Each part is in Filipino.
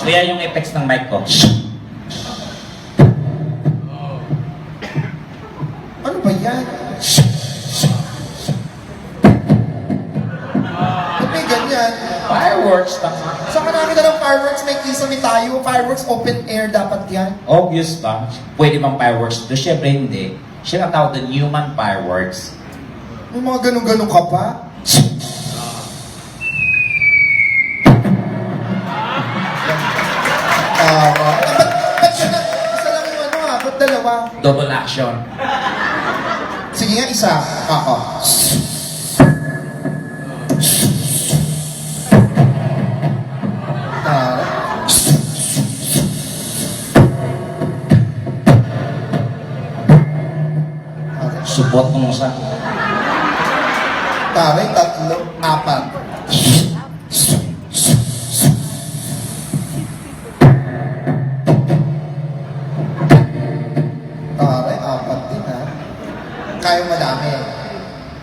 Kaya yung effects ng mic ko. Ano ba yan? Ba't may ganyan? Fireworks, tama. Saan ka nakita ng fireworks? May kisame tayo. Fireworks open air dapat yan. Obvious ba? Pwede mang fireworks. Doon syempre hindi. Siya ang tawag na human fireworks. May mga ganun-ganun ka pa? Ba't siya na? Isa lang yung ano ha? Ba't dalawa? Double action. Sige nga, isa. Ako. Support mo sa... Taray, tatlo, apat. Taray, apat din ha. Kaya madami.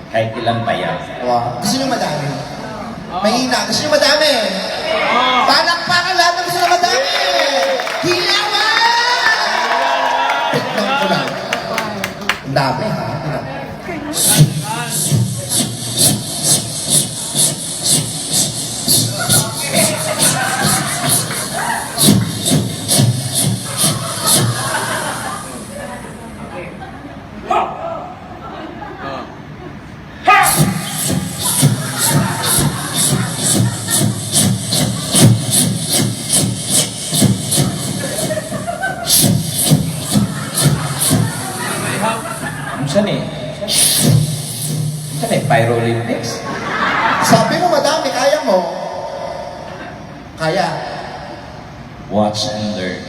Kahit ilan pa yan. Wow. Gusto nyo madami? Mahina. Gusto nyo madami? Palakpakan lahat ng gusto nyo madami! Hilawan! Tignan ko lang. Ang dami ha. Saan eh? Saan eh? Pyrolympics? Sabi mo madami, kaya mo. Kaya. Watch and learn.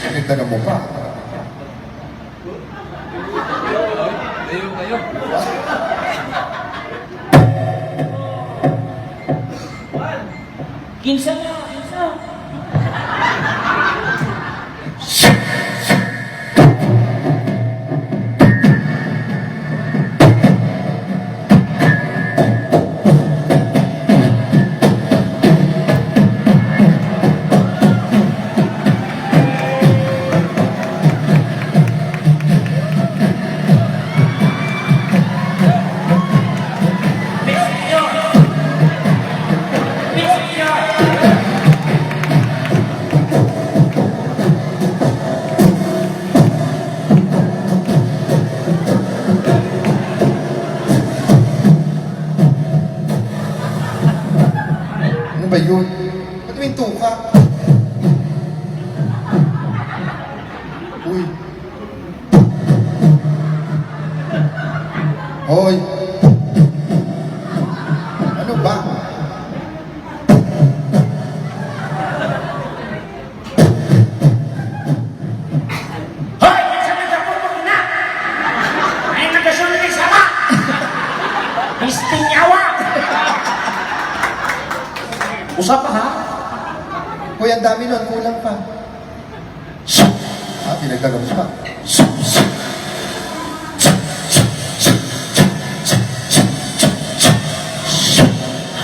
Nagdala mo pa. Kinsa na! Kinsa! Ano ba yun? Ba't may tuka? Uy. Hoy. Ano ba? Hoy! Kinsa na ka po na! Ay nagasunod ng sama! Istinyawa! Usap pa ha? Hoy, ang dami nun. Kulang pa. Ah, pinagdagam pa.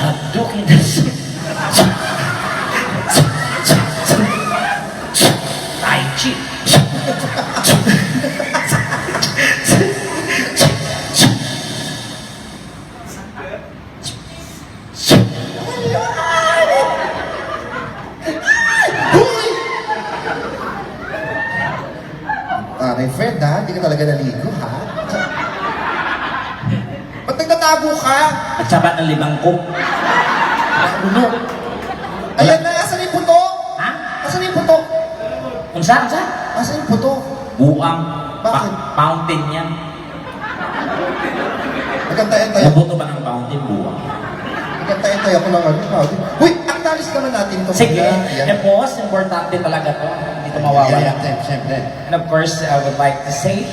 Hadukin na siya. Tai Chi. Hoy! My friend ha, hindi ka talaga naligo ha? Ba't nagtatago ka? At sabat ng limang ko. Uno. Ayan na, asan yung putok? Ha? Asan yung putok? Kung saan? Saan? Asan yung putok? Buang. Bakit? Fountain yan. Nagkantayan tayo. Mabuto ba ng fountain? Buang. Nagkantayan tayo ako ng ano. Uy, acknowledge naman natin ito. Sige. Ayan. Eh, boss, importante talaga to. Hindi ko mawawala. Siyempre. And of course, I would like to say